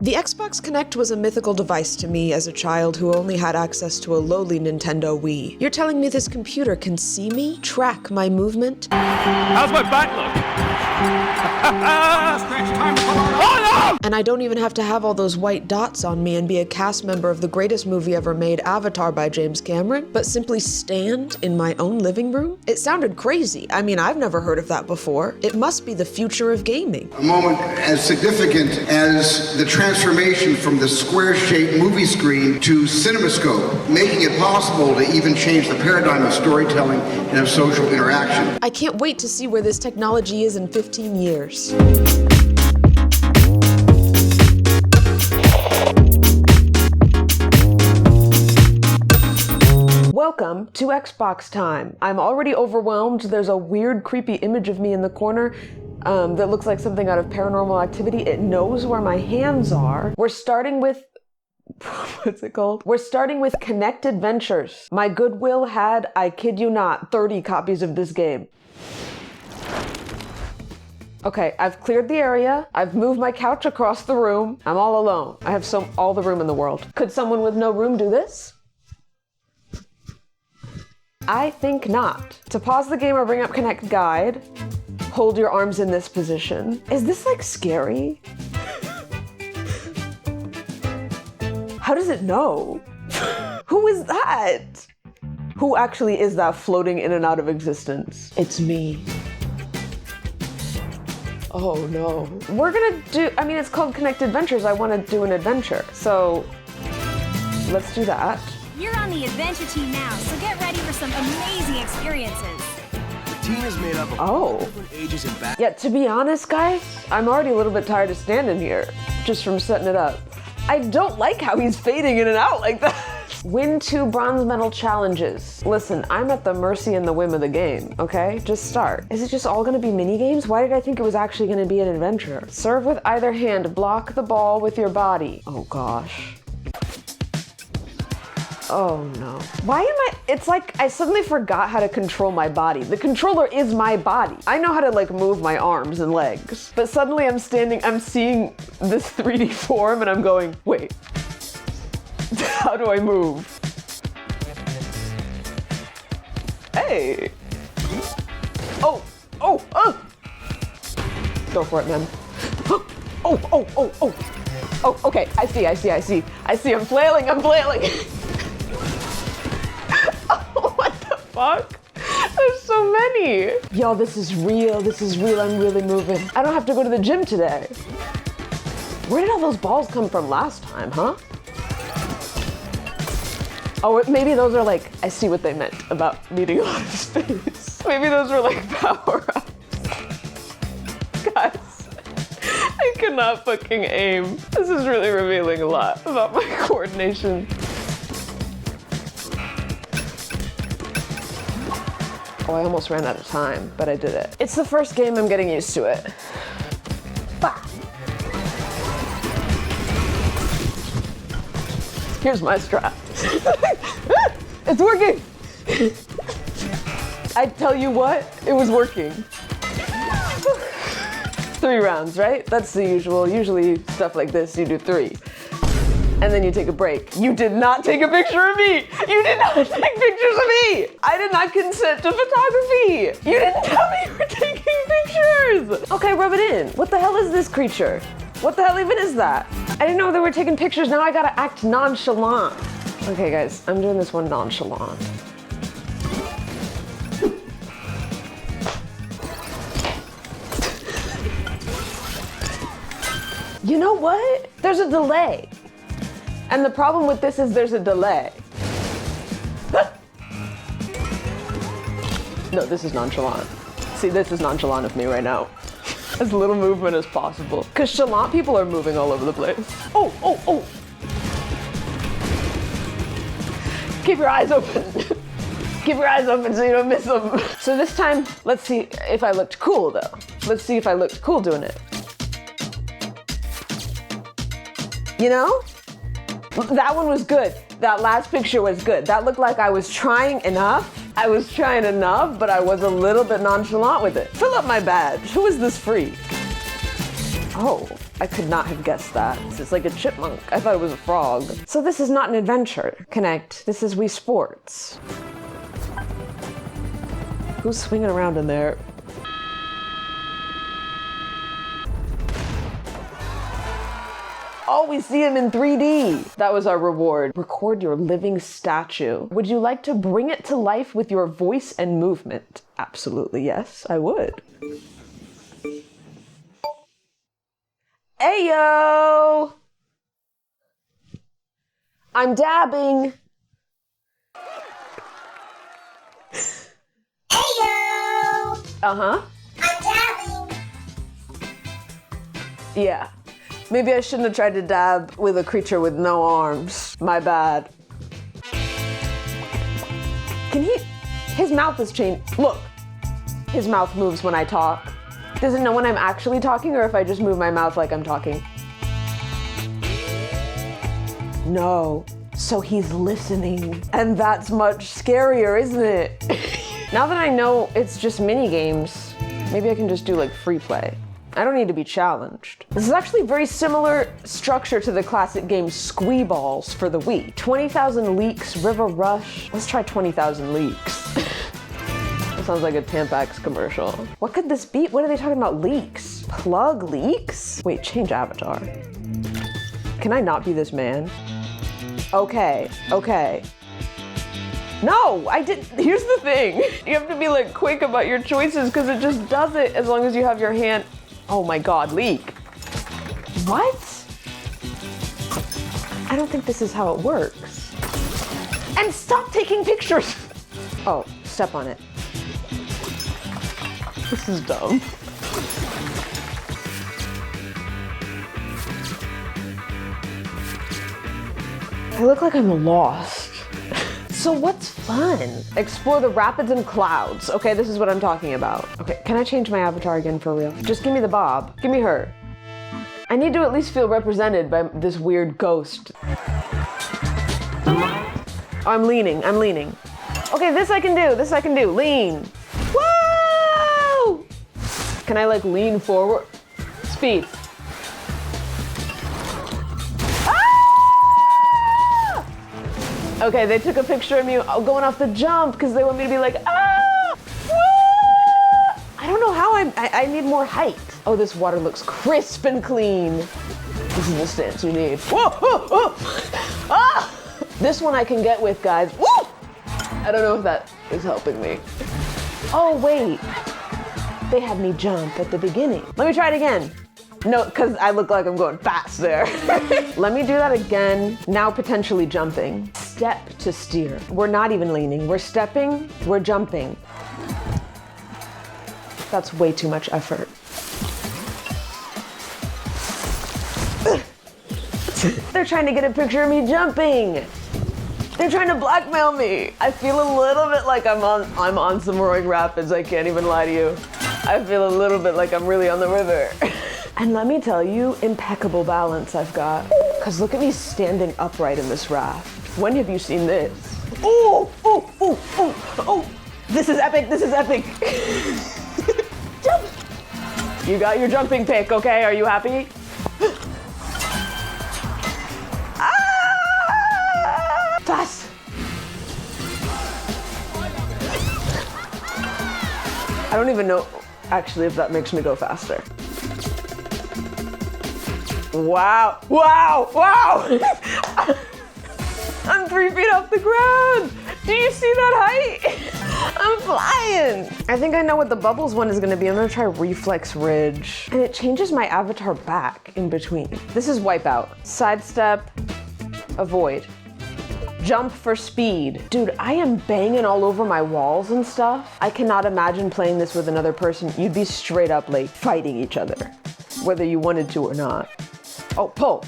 The Xbox Kinect was a mythical device to me as a child who only had access to a lowly Nintendo Wii. You're telling me this computer can see me, track my movement? How's my back look? Oh no! And I don't even have to have all those white dots on me and be a cast member of the greatest movie ever made, Avatar by James Cameron, but simply stand in my own living room? It sounded crazy. I mean, I've never heard of that before. It must be the future of gaming. A moment as significant as the transformation from the square-shaped movie screen to CinemaScope, making it possible to even change the paradigm of storytelling and of social interaction. I can't wait to see where this technology is in 15 years. Welcome to Xbox Time. I'm already overwhelmed. There's a weird, creepy image of me in the corner that looks like something out of Paranormal Activity. It knows where my hands are. We're starting with... what's it called? We're starting with Kinect Adventures. My Goodwill had, I kid you not, 30 copies of this game. Okay, I've cleared the area. I've moved my couch across the room. I'm all alone. I have all the room in the world. Could someone with no room do this? I think not. To pause the game or bring up Kinect Guide, hold your arms in this position. Is this like scary? How does it know? Who is that? Who actually is that floating in and out of existence? It's me. Oh no. We're gonna do, I mean, it's called Kinect Adventures. I wanna do an adventure. So let's do that. You're on the adventure team now, so get ready for some amazing experiences. The team is made up of all different ages and backgrounds. Yeah, to be honest, guys, I'm already a little bit tired of standing here, just from setting it up. I don't like how he's fading in and out like that. Win 2 bronze medal challenges. Listen, I'm at the mercy and the whim of the game, okay? Just start. Is it just all gonna be mini games? Why did I think it was actually gonna be an adventure? Serve with either hand, block the ball with your body. Oh gosh. Oh no. Why am I, it's like I suddenly forgot how to control my body. The controller is my body. I know how to like move my arms and legs, but suddenly I'm seeing this 3D form and I'm going, wait, how do I move? Hey. Oh. Go for it, man. Oh, okay, I see, I'm flailing. Oh, what the fuck? There's so many. Yo, this is real, I'm really moving. I don't have to go to the gym today. Where did all those balls come from last time, huh? Oh, maybe those are like, I see what they meant about needing a lot of space. Maybe those were like power-ups. Guys, I cannot fucking aim. This is really revealing a lot about my coordination. Oh, I almost ran out of time, but I did it. It's the first game, I'm getting used to it. Bah. Here's my strap. It's working. I tell you what, it was working. 3 rounds, right? That's the usual. Usually stuff like this, you do 3. And then you take a break. You did not take a picture of me. You did not take pictures of me. I did not consent to photography. You didn't tell me you were taking pictures. Okay, rub it in. What the hell is this creature? What the hell even is that? I didn't know they were taking pictures. Now I gotta act nonchalant. Okay, guys, I'm doing this one nonchalant. You know what? There's a delay. And the problem with this is there's a delay. No, this is nonchalant. See, this is nonchalant of me right now. As little movement as possible. Because chalant people are moving all over the place. Oh. Keep your eyes open. Keep your eyes open so you don't miss them. So this time, let's see if I looked cool though. Let's see if I looked cool doing it. You know? That one was good. That last picture was good. That looked like I was trying enough. But I was a little bit nonchalant with it. Fill up my badge. Who is this freak? Oh, I could not have guessed that. It's like a chipmunk. I thought it was a frog. So this is not an adventure. Kinect, this is Wii Sports. Who's swinging around in there? Oh, we see him in 3D. That was our reward. Record your living statue. Would you like to bring it to life with your voice and movement? Absolutely, yes, I would. Ayo! I'm dabbing. Heyo! Uh-huh. I'm dabbing. Yeah. Maybe I shouldn't have tried to dab with a creature with no arms. My bad. His mouth has changed. Look, his mouth moves when I talk. Does it know when I'm actually talking or if I just move my mouth like I'm talking? No, so he's listening. And that's much scarier, isn't it? Now that I know it's just mini games, maybe I can just do like free play. I don't need to be challenged. This is actually very similar structure to the classic game Squeeballs for the Wii. 20,000 Leaks, River Rush. Let's try 20,000 Leaks. That sounds like a Tampax commercial. What could this be? What are they talking about? Leaks? Plug leaks? Wait, change avatar. Can I not be this man? Okay, okay. No, I did. Here's the thing. You have to be like quick about your choices because it just does it as long as you have your hand. Oh my God, leak. What? I don't think this is how it works. And stop taking pictures. Oh, step on it. This is dumb. I look like I'm lost. So what's fun? Explore the rapids and clouds. Okay, this is what I'm talking about. Okay, can I change my avatar again for real? Just give me the bob. Give me her. I need to at least feel represented by this weird ghost. Oh, I'm leaning, I'm leaning. Okay, this I can do, lean. Woo! Can I like lean forward? Speed. Okay, they took a picture of me going off the jump because they want me to be like, ah! Woo! I don't know how I need more height. Oh, this water looks crisp and clean. This is the stance we need. Whoa! Oh, oh. Ah! This one I can get with, guys. Woo! I don't know if that is helping me. Oh, wait. They had me jump at the beginning. Let me try it again. No, because I look like I'm going fast there. Let me do that again. Now potentially jumping. Step to steer. We're not even leaning. We're stepping, we're jumping. That's way too much effort. They're trying to get a picture of me jumping. They're trying to blackmail me. I feel a little bit like I'm on some roaring rapids. I can't even lie to you. I feel a little bit like I'm really on the river. And let me tell you, impeccable balance I've got. Cause look at me standing upright in this raft. When have you seen this? Oh, oh, oh, oh, oh. This is epic, this is epic. Jump. You got your jumping pick, okay? Are you happy? Ah! Fast. I don't even know, actually, if that makes me go faster. Wow, wow, wow! I'm 3 feet off the ground! Do you see that height? I'm flying! I think I know what the bubbles one is gonna be. I'm gonna try Reflex Ridge. And it changes my avatar back in between. This is Wipeout. Sidestep, avoid. Jump for speed. Dude, I am banging all over my walls and stuff. I cannot imagine playing this with another person. You'd be straight up like fighting each other, whether you wanted to or not. Oh, pull.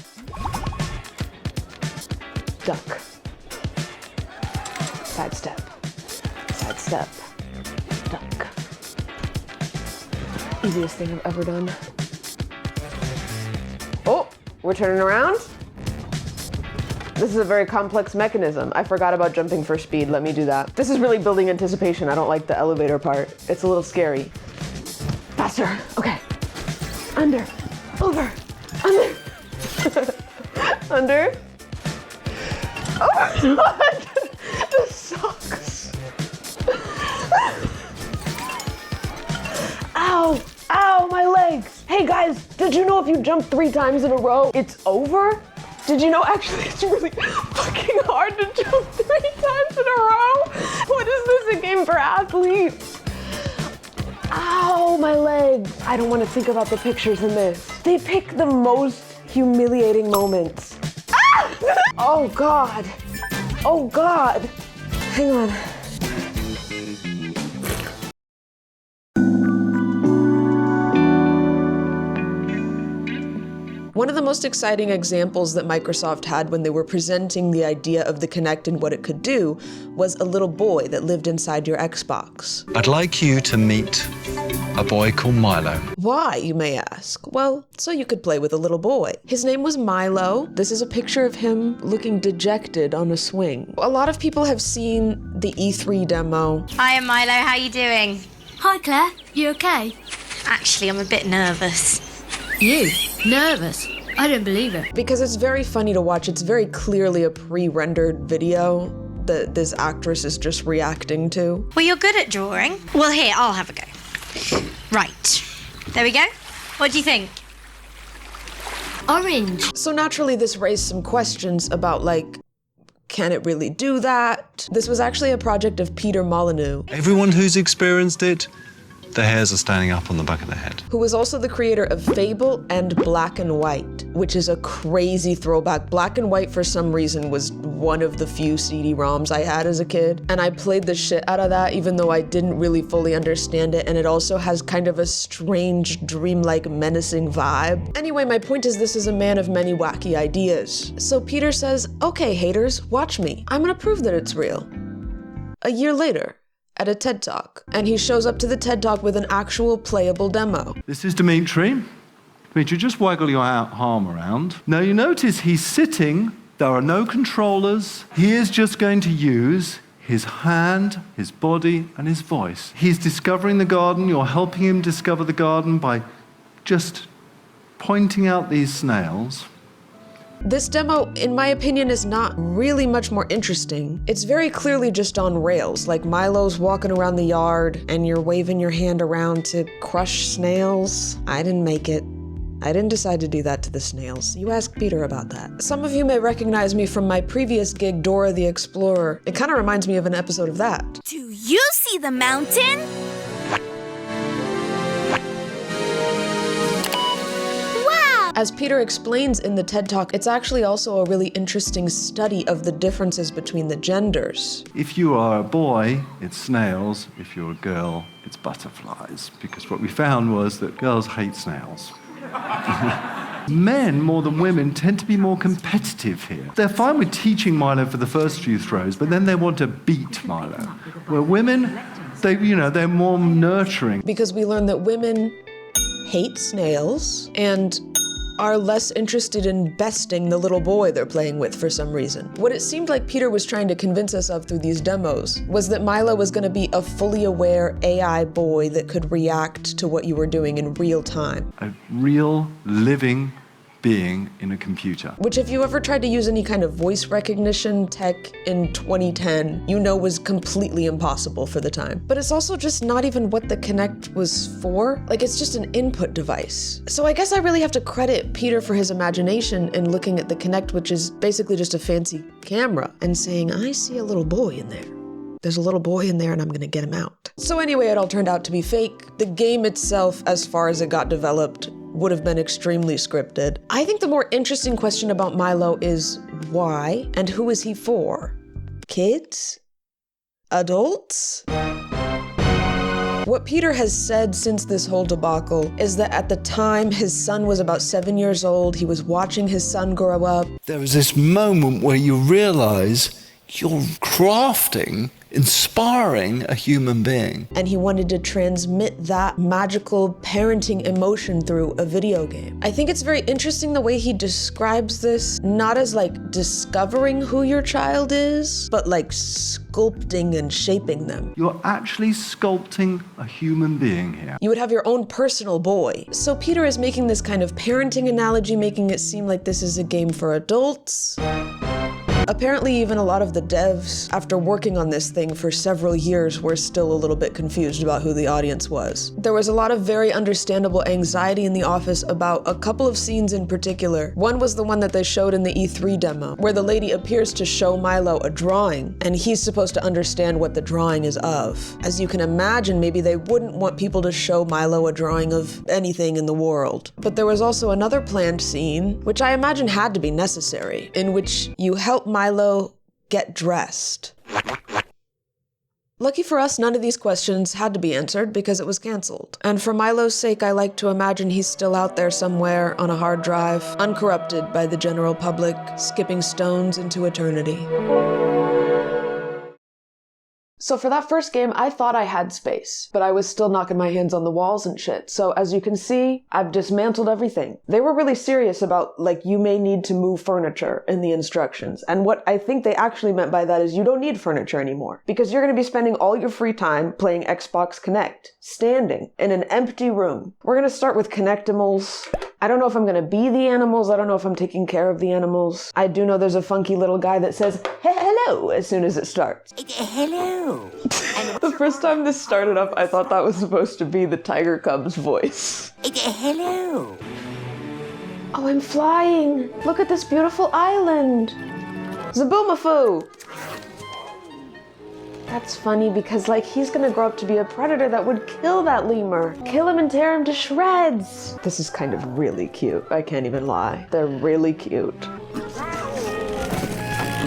Duck. Sidestep. Sidestep. Duck. Easiest thing I've ever done. Oh, we're turning around. This is a very complex mechanism. I forgot about jumping for speed. Let me do that. This is really building anticipation. I don't like the elevator part. It's a little scary. Faster. Okay. Under. Over. Under. Oh my god! This sucks. Ow! Ow, my legs! Hey guys, did you know if you jump 3 times in a row, it's over? Did you know actually it's really fucking hard to jump 3 times in a row? What is this, a game for athletes? Ow, my legs. I don't want to think about the pictures in this. They pick the most humiliating moments. Ah! Oh God. Oh God. Hang on. One of the most exciting examples that Microsoft had when they were presenting the idea of the Kinect and what it could do was a little boy that lived inside your Xbox. I'd like you to meet a boy called Milo. Why, you may ask? Well, so you could play with a little boy. His name was Milo. This is a picture of him looking dejected on a swing. A lot of people have seen the E3 demo. Hi, I'm Milo. How you doing? Hi, Claire. You okay? Actually, I'm a bit nervous. You? Nervous? I don't believe it. Because it's very funny to watch. It's very clearly a pre-rendered video that this actress is just reacting to. Well, you're good at drawing. Well, here, I'll have a go. Right. There we go. What do you think? Orange. So naturally this raised some questions about like, can it really do that? This was actually a project of Peter Molyneux, Everyone who's experienced it, the hairs are standing up on the back of their head. who was also the creator of Fable and Black and White, which is a crazy throwback. Black and White, for some reason, was one of the few CD-ROMs I had as a kid, and I played the shit out of that even though I didn't really fully understand it, and it also has kind of a strange, dreamlike, menacing vibe. Anyway, my point is this is a man of many wacky ideas. So Peter says, okay, haters, watch me. I'm gonna prove that it's real. A year later, at a TED Talk, and he shows up to the TED Talk with an actual playable demo. This is Dimitri. Dimitri, just waggle your arm around. Now you notice he's sitting, there are no controllers. He is just going to use his hand, his body, and his voice. He's discovering the garden. You're helping him discover the garden by just pointing out these snails. This demo, in my opinion, is not really much more interesting. It's very clearly just on rails, like Milo's walking around the yard and you're waving your hand around to crush snails. I didn't make it. I didn't decide to do that to the snails. You ask Peter about that. Some of you may recognize me from my previous gig, Dora the Explorer. It kind of reminds me of an episode of that. Do you see the mountain? As Peter explains in the TED Talk, it's actually also a really interesting study of the differences between the genders. If you are a boy, it's snails. If you're a girl, it's butterflies. Because what we found was that girls hate snails. Men, more than women, tend to be more competitive here. They're fine with teaching Milo for the first few throws, but then they want to beat Milo. Where women, they're more nurturing. Because we learned that women hate snails and are less interested in besting the little boy they're playing with for some reason. What it seemed like Peter was trying to convince us of through these demos was that Milo was going to be a fully aware AI boy that could react to what you were doing in real time. A real, living being in a computer. Which, if you ever tried to use any kind of voice recognition tech in 2010, you know was completely impossible for the time. But it's also just not even what the Kinect was for. Like, it's just an input device. So I guess I really have to credit Peter for his imagination in looking at the Kinect, which is basically just a fancy camera, and saying, I see a little boy in there. There's a little boy in there and I'm gonna get him out. So anyway, it all turned out to be fake. The game itself, as far as it got developed, would have been extremely scripted. I think the more interesting question about Milo is why and who is he for? Kids? Adults? What Peter has said since this whole debacle is that at the time his son was about 7 years old, he was watching his son grow up. There was this moment where you realize you're crafting inspiring a human being. And he wanted to transmit that magical parenting emotion through a video game. I think it's very interesting the way he describes this, not as like discovering who your child is, but like sculpting and shaping them. You're actually sculpting a human being here. You would have your own personal boy. So Peter is making this kind of parenting analogy, making it seem like this is a game for adults. Apparently even a lot of the devs, after working on this thing for several years, were still a little bit confused about who the audience was. There was a lot of very understandable anxiety in the office about a couple of scenes in particular. One was the one that they showed in the E3 demo, where the lady appears to show Milo a drawing, and he's supposed to understand what the drawing is of. As you can imagine, maybe they wouldn't want people to show Milo a drawing of anything in the world. But there was also another planned scene, which I imagine had to be necessary, in which you help Milo get dressed. Lucky for us, none of these questions had to be answered because it was canceled. And for Milo's sake, I like to imagine he's still out there somewhere on a hard drive, uncorrupted by the general public, skipping stones into eternity. So for that first game, I thought I had space, but I was still knocking my hands on the walls and shit. So as you can see, I've dismantled everything. They were really serious about, like, you may need to move furniture in the instructions. And what I think they actually meant by that is you don't need furniture anymore, because you're going to be spending all your free time playing Xbox Kinect, standing in an empty room. We're going to start with kinectimals. I don't know if I'm going to be the animals. I don't know if I'm taking care of the animals. I do know there's a funky little guy that says, hello, as soon as it starts. Hello. The first time this started up, I thought that was supposed to be the Tiger Cub's voice. Hello. Oh, I'm flying. Look at this beautiful island. Zaboomafoo. That's funny because, like, he's gonna grow up to be a predator that would kill that lemur. Kill him and tear him to shreds. This is kind of really cute. I can't even lie. They're really cute.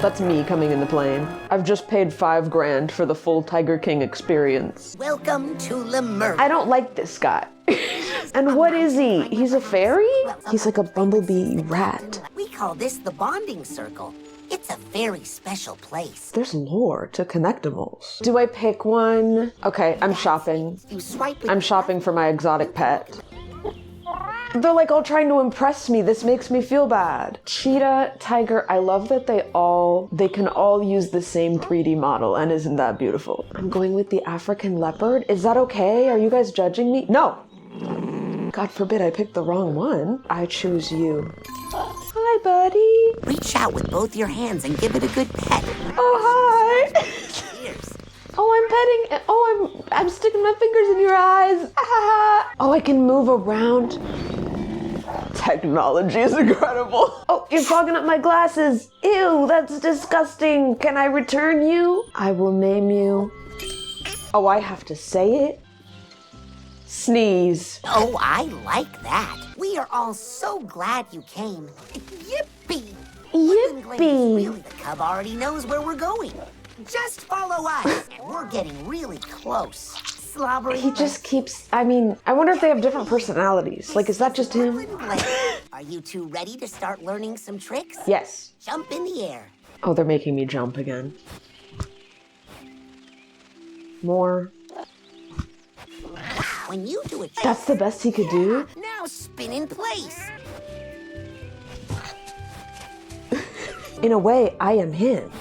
That's me coming in the plane. I've just paid $5 grand for the full Tiger King experience. Welcome to Lemur. I don't like this guy. And what is he? He's a fairy? He's like a bumblebee rat. We call this the bonding circle. It's a very special place. There's lore to kinectimals. Do I pick one? Okay, I'm shopping. I'm shopping for my exotic pet. They're like all trying to impress me. This makes me feel bad. Cheetah, tiger, I love that they can all use the same 3D model, and isn't that beautiful? I'm going with the African leopard. Is that okay? Are you guys judging me? No! God forbid I picked the wrong one. I choose you. Hi, buddy. Reach out with both your hands and give it a good pet. Oh, hi. Cheers. Oh, I'm petting. Oh, I'm sticking my fingers in your eyes. Ah. Oh, I can move around. Technology is incredible. Oh, you're fogging up my glasses. Ew, that's disgusting. Can I return you? I will name you. Oh, I have to say it? Sneeze. Oh, I like that. We are all so glad you came. Yippee! Yippee! Really, the cub already knows where we're going. Just follow us, and we're getting really close. Slobbery. He just keeps, I wonder if they have different personalities. Like, is that just him? Are you two ready to start learning some tricks? Yes. Jump in the air. Oh, they're making me jump again. More. When you do it, that's the best he could do? Now spin in place. In a way, I am him.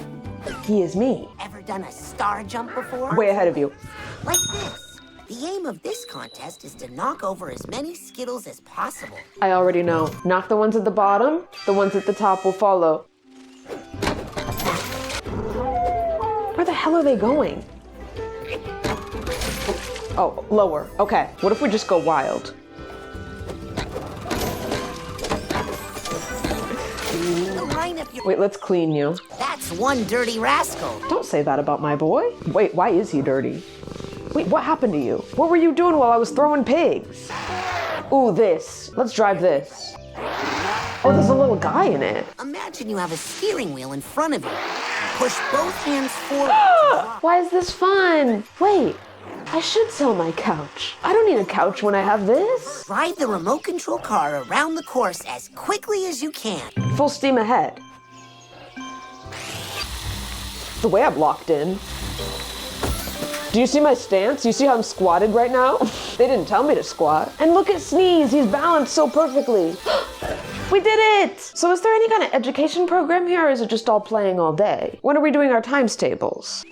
He is me. Ever done a star jump before? Way ahead of you. Like this. The aim of this contest is to knock over as many Skittles as possible. I already know. Knock the ones at the bottom, the ones at the top will follow. Where the hell are they going? Oh, lower. Okay. What if we just go wild? Wait, let's clean you. That's one dirty rascal. Don't say that about my boy. Wait, why is he dirty? Wait, what happened to you? What were you doing while I was throwing pigs? Ooh, this. Let's drive this. Oh, there's a little guy in it. Imagine you have a steering wheel in front of you. Push both hands forward. Why is this fun? Wait, I should sell my couch. I don't need a couch when I have this. Ride the remote control car around the course as quickly as you can. Full steam ahead. The way I'm locked in. Do you see my stance? You see how I'm squatted right now? They didn't tell me to squat. And look at Sneeze, he's balanced so perfectly. We did it! So is there any kind of education program here, or is it just all playing all day? When are we doing our times tables?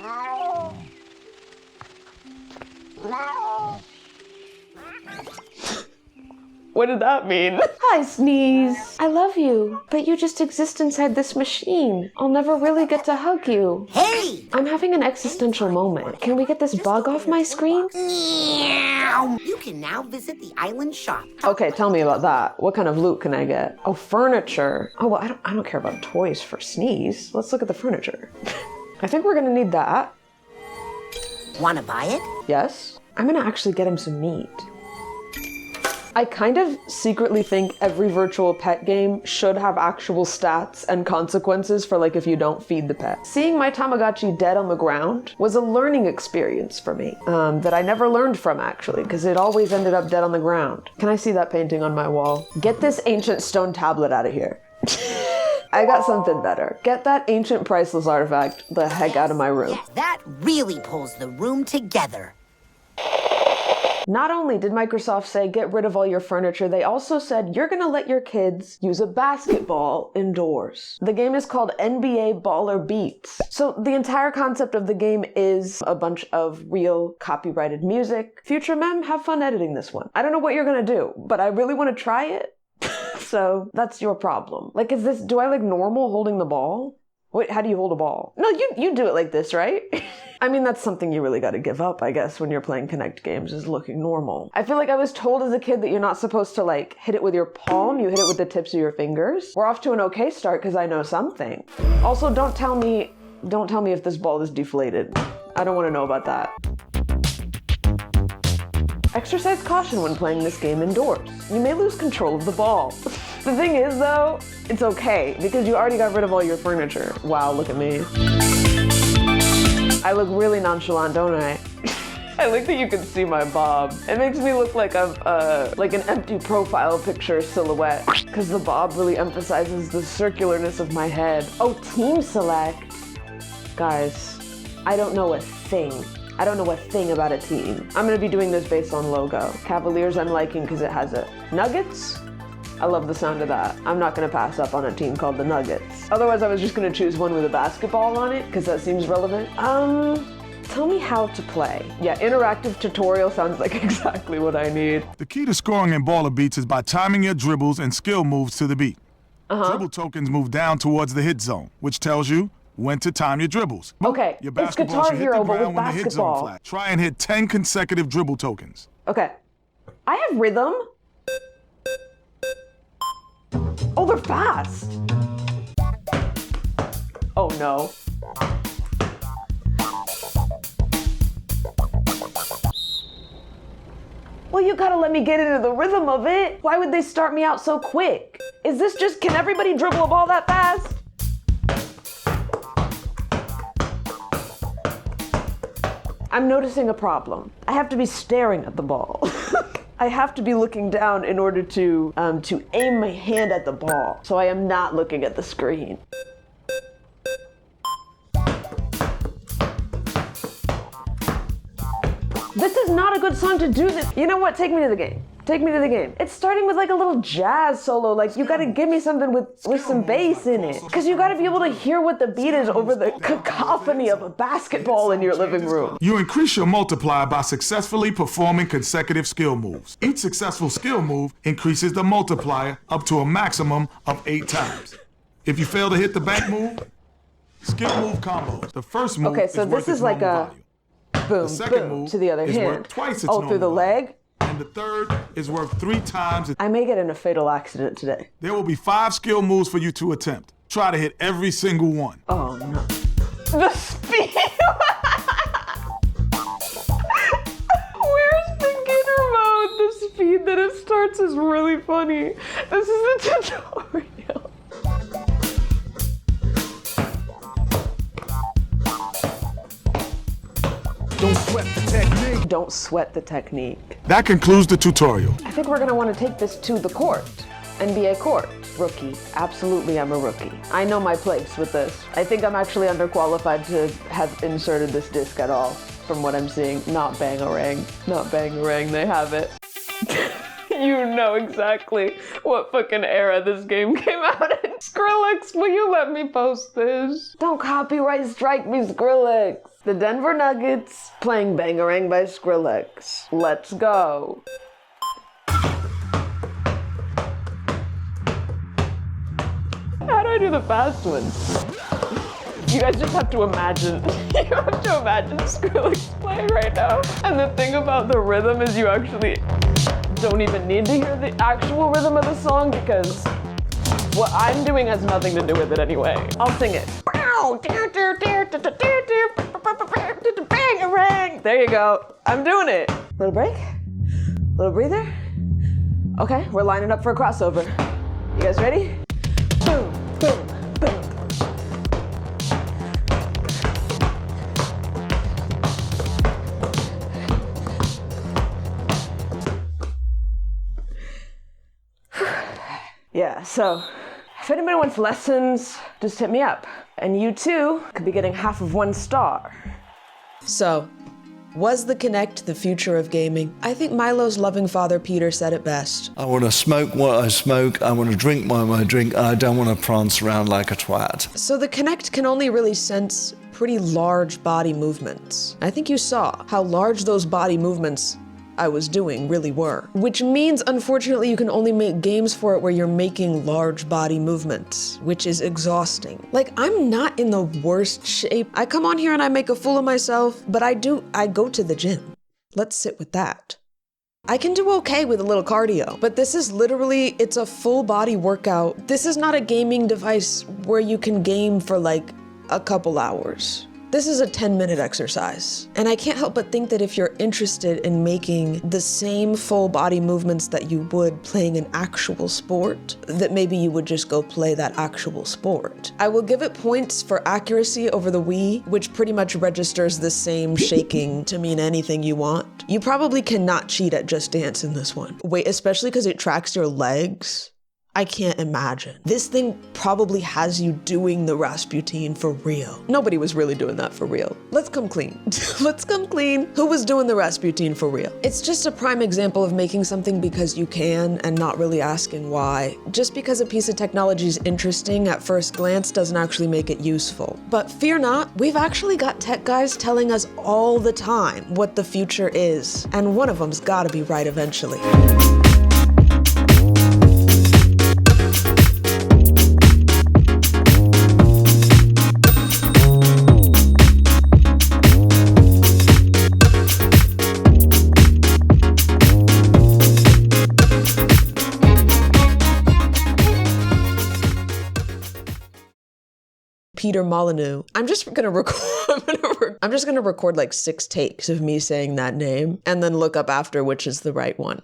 What did that mean? Hi, Sneeze. I love you, but you just exist inside this machine. I'll never really get to hug you. Hey! I'm having an existential moment. Can we get this bug off my screen? Meow. You can now visit the island shop. Okay, tell me about that. What kind of loot can I get? Oh, furniture. Oh, well, I don't care about toys for Sneeze. Let's look at the furniture. I think we're gonna need that. Wanna buy it? Yes. I'm gonna actually get him some meat. I kind of secretly think every virtual pet game should have actual stats and consequences for like if you don't feed the pet. Seeing my Tamagotchi dead on the ground was a learning experience for me that I never learned from actually, because it always ended up dead on the ground. Can I see that painting on my wall? Get this ancient stone tablet out of here. I got something better. Get that ancient priceless artifact the heck out of my room. Yeah, that really pulls the room together. Not only did Microsoft say get rid of all your furniture, they also said you're gonna let your kids use a basketball indoors. The game is called NBA Baller Beats. So the entire concept of the game is a bunch of real copyrighted music. Future Mem, have fun editing this one. I don't know what you're gonna do, but I really wanna try it. So that's your problem. Like, do I look normal holding the ball? Wait, how do you hold a ball? No, you do it like this, right? I mean, that's something you really gotta give up, I guess, when you're playing Kinect games, is looking normal. I feel like I was told as a kid that you're not supposed to, like, hit it with your palm, you hit it with the tips of your fingers. We're off to an okay start, because I know something. Also, don't tell me if this ball is deflated. I don't want to know about that. Exercise caution when playing this game indoors. You may lose control of the ball. The thing is, though, it's okay, because you already got rid of all your furniture. Wow, look at me. I look really nonchalant, don't I? I like that you can see my bob. It makes me look like I'm like an empty profile picture silhouette, because the bob really emphasizes the circularness of my head. Oh, team select. Guys, I don't know a thing. I don't know a thing about a team. I'm gonna be doing this based on logo. Cavaliers I'm liking because it has a Nuggets. I love the sound of that. I'm not gonna pass up on a team called the Nuggets. Otherwise, I was just gonna choose one with a basketball on it because that seems relevant. Tell me how to play. Yeah, interactive tutorial sounds like exactly what I need. The key to scoring in Baller Beats is by timing your dribbles and skill moves to the beat. Dribble tokens move down towards the hit zone, which tells you when to time your dribbles. Okay, Your it's basketball Guitar should hit Hero, the but with ground when the hit zone basketball. flat. Try and hit 10 consecutive dribble tokens. Okay. I have rhythm. Oh, they're fast. Oh no. Well, you gotta let me get into the rhythm of it. Why would they start me out so quick? Is this just, can everybody dribble a ball that fast? I'm noticing a problem. I have to be staring at the ball. I have to be looking down in order to aim my hand at the ball. So I am not looking at the screen. This is not a good song to do this. You know what? Take me to the game. Take me to the game. It's starting with like a little jazz solo. Like you gotta give me something with some bass in it. Cause you gotta be able to hear what the beat is over the cacophony of a basketball in your living room. You increase your multiplier by successfully performing consecutive skill moves. Each successful skill move increases the multiplier up to a maximum of 8 times. If you fail to hit the bank move, skill move combos. The first move Okay, so is this worth its is like normal a value. boom, The second boom move to the other is hand. worth twice its Oh, normal through the value. leg? And the third is worth 3 times. I may get in a fatal accident today. There will be 5 skill moves for you to attempt. Try to hit every single one. Oh no. The speed! Where's beginner mode? The speed that it starts is really funny. This is the tutorial. Don't sweat the technique. Don't sweat the technique. That concludes the tutorial. I think we're gonna want to take this to the court. NBA court. Rookie. Absolutely, I'm a rookie. I know my place with this. I think I'm actually underqualified to have inserted this disc at all. from what I'm seeing. Not Bangarang. Not Bangarang, they have it. You know exactly what fucking era this game came out in. Skrillex, will you let me post this? Don't copyright strike me, Skrillex. The Denver Nuggets playing Bangarang by Skrillex. Let's go. How do I do the fast ones? You guys just have to imagine. You have to imagine Skrillex playing right now. And the thing about the rhythm is you actually don't even need to hear the actual rhythm of the song because what I'm doing has nothing to do with it anyway. I'll sing it. There you go. I'm doing it. Little break. Little breather. Okay, we're lining up for a crossover. You guys ready? Boom, boom, boom. Yeah, so if anybody wants lessons, just hit me up. And you too could be getting half of 1 star. So, was the Kinect the future of gaming? I think Milo's loving father Peter said it best. I want to smoke what I smoke, I want to drink what I drink, and I don't want to prance around like a twat. So the Kinect can only really sense pretty large body movements. I think you saw how large those body movements I was doing really were. Which means, unfortunately, you can only make games for it where you're making large body movements, which is exhausting. Like, I'm not in the worst shape. I come on here and I make a fool of myself, but I go to the gym. Let's sit with that. I can do okay with a little cardio, but this is literally, it's a full body workout. This is not a gaming device where you can game for like a couple hours. This is a 10-minute exercise. And I can't help but think that if you're interested in making the same full body movements that you would playing an actual sport, that maybe you would just go play that actual sport. I will give it points for accuracy over the Wii, which pretty much registers the same shaking to mean anything you want. You probably cannot cheat at Just Dance in this one. Wait, especially because it tracks your legs. I can't imagine. This thing probably has you doing the Rasputin for real. Nobody was really doing that for real. Let's come clean. Let's come clean. Who was doing the Rasputin for real? It's just a prime example of making something because you can and not really asking why. Just because a piece of technology is interesting at first glance doesn't actually make it useful. But fear not, we've actually got tech guys telling us all the time what the future is. And one of them's gotta be right eventually. Peter Molyneux. I'm just gonna record like 6 takes of me saying that name and then look up after which is the right one.